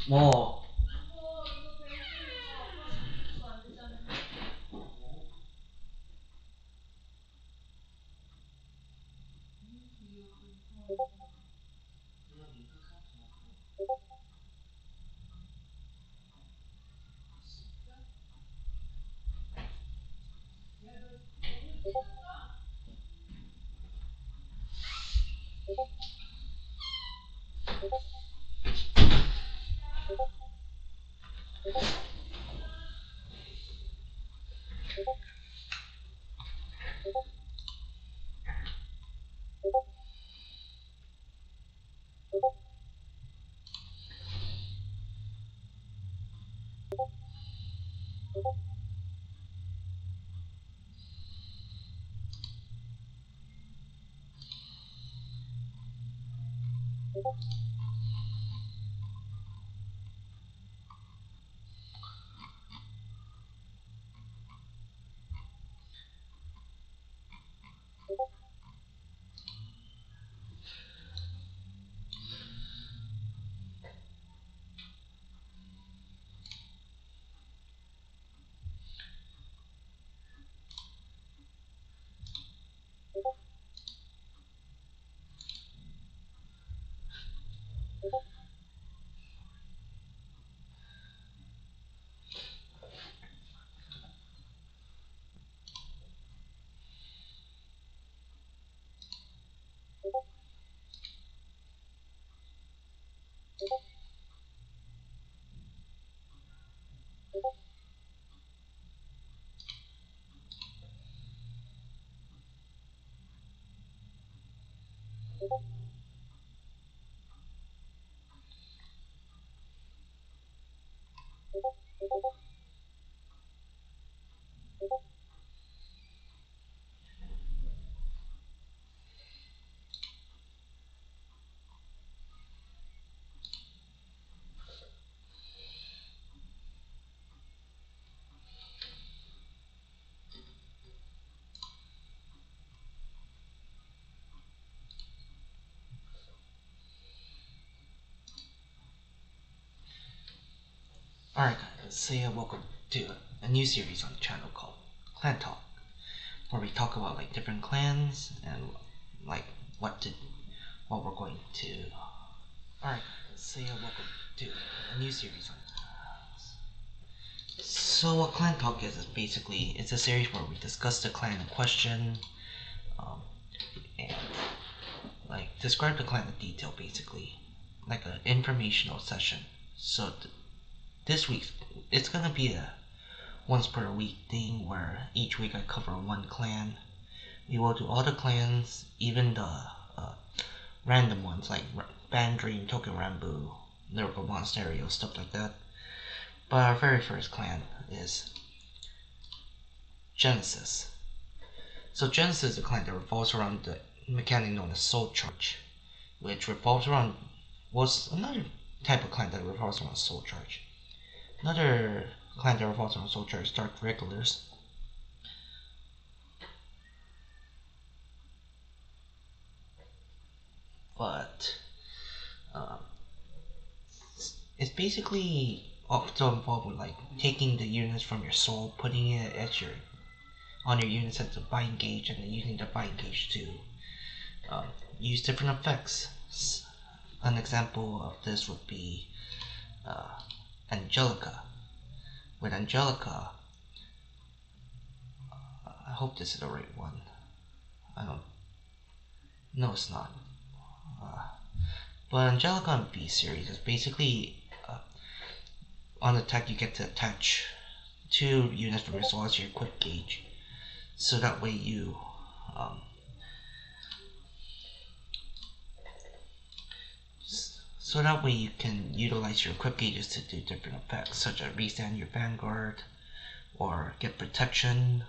뭐 Alright guys, so yeah, welcome to a new series on the channel called Clan Talk, where we talk about like different clans and like what we're going to. Alright guys, so yeah, welcome to a new series on. So what Clan Talk is basically it's a series where we discuss the clan in question, and like describe the clan in detail, basically like an informational session. So this week it's gonna be a once per week thing where each week I cover one clan. We will do all the clans, even the random ones like Band Dream, Tokyo Rambu, Lyrical Monsterio, stuff like that. But our very first clan is Genesis. So Genesis is a clan that revolves around the mechanic known as Soul Charge, which revolves around was another type of clan that revolves around Soul Charge. Another clan that revolves around Soul Charge is Dark Regulars. But it's basically also involved with like taking the units from your soul, putting it at your on your units at the bind gauge, and then using the bind gauge to use different effects. An example of this would be Angelica. With Angelica, I hope this is the right one. I don't. No, it's not. But Angelica in B series is basically on attack you get to attach 2 units from your soul as your equip gauge, so that way you can utilize your equip gauges to do different effects, such as restand your Vanguard or get protection.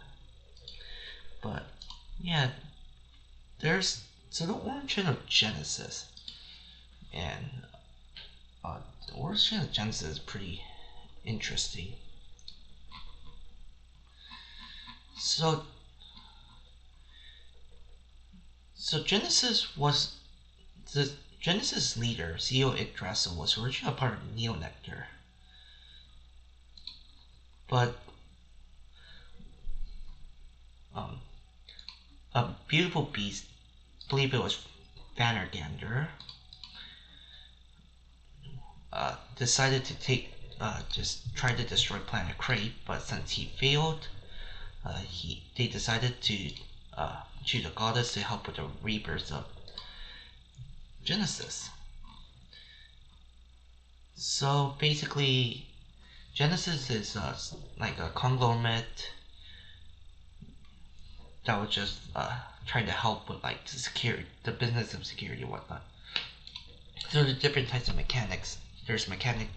But yeah, there's the origin of Genesis, and the origin of Genesis is pretty interesting. So Genesis was Genesis leader, CEO Yggdrasil, was originally a part of Neonectar. But a beautiful beast, I believe it was Vanguard, decided to just try to destroy Planet Crate, but since he failed, they decided to choose a goddess to help with the rebirth of Genesis. So basically, Genesis is like a conglomerate that was just trying to help with like the business of security and whatnot. So there's different types of mechanics. There's mechanic,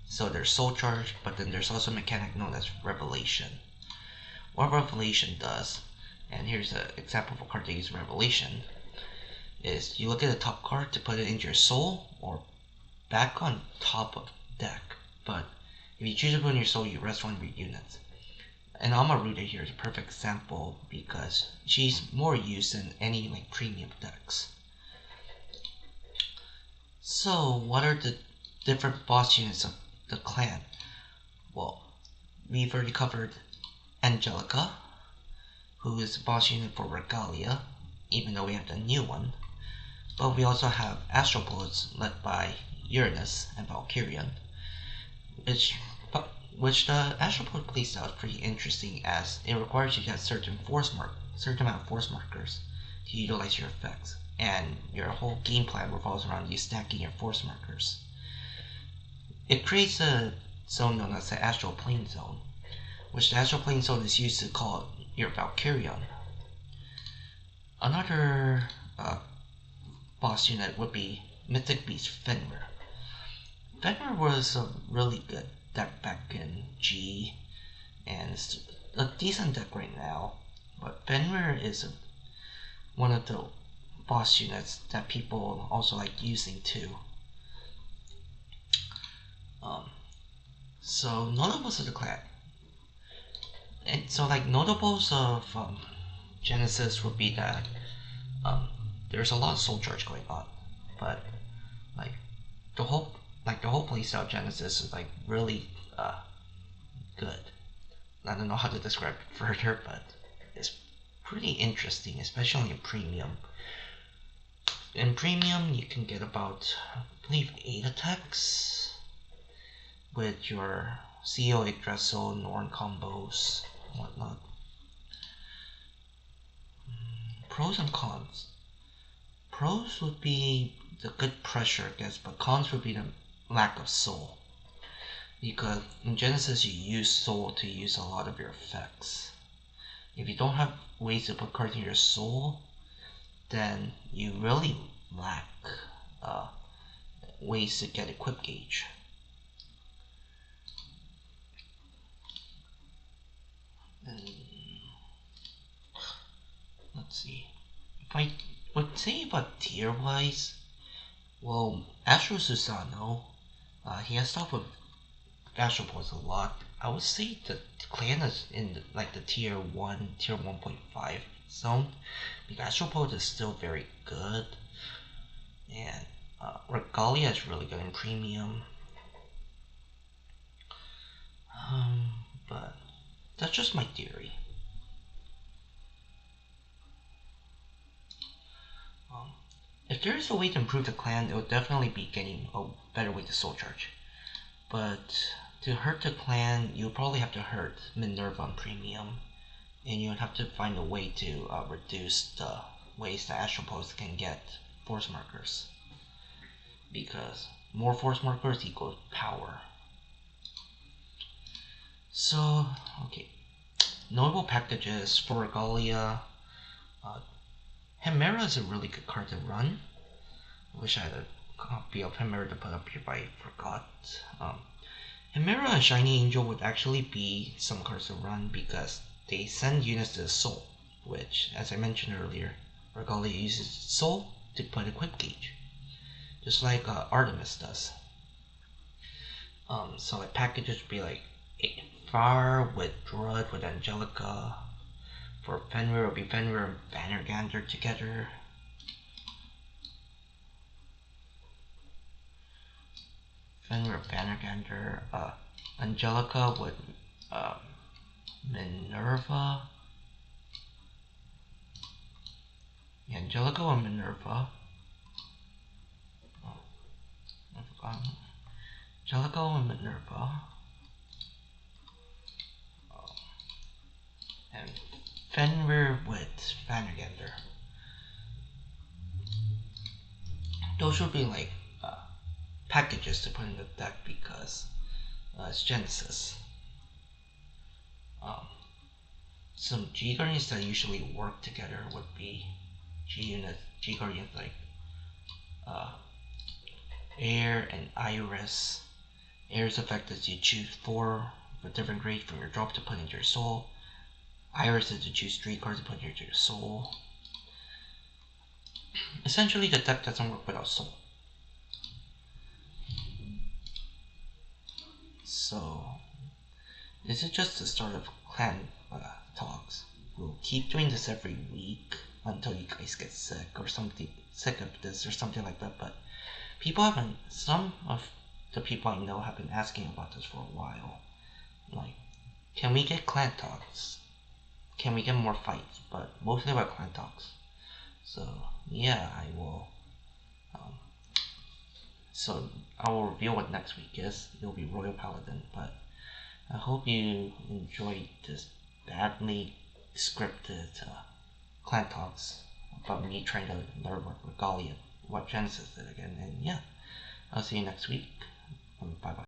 so there's soul charge, but then there's also a mechanic known as revelation. What revelation does, and here's an example of a card that uses revelation, is you look at the top card to put it into your soul or back on top of the deck. But if you choose to put in your soul, you rest one of your units. And Amaruta here is a perfect example because she's more used than any like premium decks. So what are the different boss units of the clan? Well, we've already covered Angelica, who is the boss unit for Regalia, even though we have the new one. But we also have Astropods led by Uranus and Valkyrian, which the Astropod playstyle is pretty interesting as it requires you to have certain amount of force markers to utilize your effects, and your whole game plan revolves around you stacking your force markers. It creates a zone known as the Astral Plane Zone, which the Astral Plane Zone is used to call your Valkyrian. Another boss unit would be Mythic Beast Fenrir. Fenrir was a really good deck back in G, and it's a decent deck right now, but Fenrir is one of the boss units that people also like using too. So notables of the clan, and so like notables of Genesis would be that there's a lot of soul charge going on, but like the whole playstyle of Genesis is like really good. I don't know how to describe it further, but it's pretty interesting, especially in premium. In premium, you can get about, I believe, 8 attacks with your CEO Yggdrasil, Norn combos, and whatnot. Pros and cons. Pros would be the good pressure, I guess, but cons would be the lack of soul. Because in Genesis, you use soul to use a lot of your effects. If you don't have ways to put cards in your soul, then you really lack ways to get equip gauge. Let's see. If I would say about tier wise, well, Astro Susano, he has stuff with Astropods a lot. I would say the clan is in the tier 1, tier 1.5 zone, because Astropod is still very good, and Regalia is really good in premium. But that's just my theory. If there is a way to improve the clan, it would definitely be getting a better way to soul charge. But to hurt the clan, you'll probably have to hurt Minerva on premium, and you'll have to find a way to reduce the ways that Astropods can get force markers. Because more force markers equals power. So, okay. Notable packages for Regalia. Hemera is a really good card to run. I wish I had a copy of Hemera to put up here, but I forgot. Hemera and Shiny Angel would actually be some cards to run because they send units to the soul, which, as I mentioned earlier, Regalia uses soul to put equip gauge, just like Artemis does. So like packages would be like Far with Druid with Angelica. For Fenrir, it would be Fenrir and Vanguard together. Fenrir Vanguard, Angelica with Minerva. Yeah, Angelica or Minerva. Oh, I forgot. Angelica or Minerva. Oh, and Fenrir with Vanguard. Those would be like packages to put in the deck because it's Genesis. Some G Guardians that usually work together would be G Guardians like Air and Iris. Air's effect is you choose 4 of a different grade from your drop to put into your soul. Iris is to choose 3 cards to put into your soul. Essentially, the deck doesn't work without soul. So, this is just the start of clan talks. We'll keep doing this every week until you guys get sick or something, sick of this or something like that. But some of the people I know have been asking about this for a while. Like, can we get clan talks? Can we get more fights? But mostly about clan talks. So yeah, I will. I will reveal what next week is. It'll be Royal Paladin. But I hope you enjoyed this badly scripted clan talks about me trying to learn what Regalia, what Genesis did again. And yeah, I'll see you next week. Bye bye.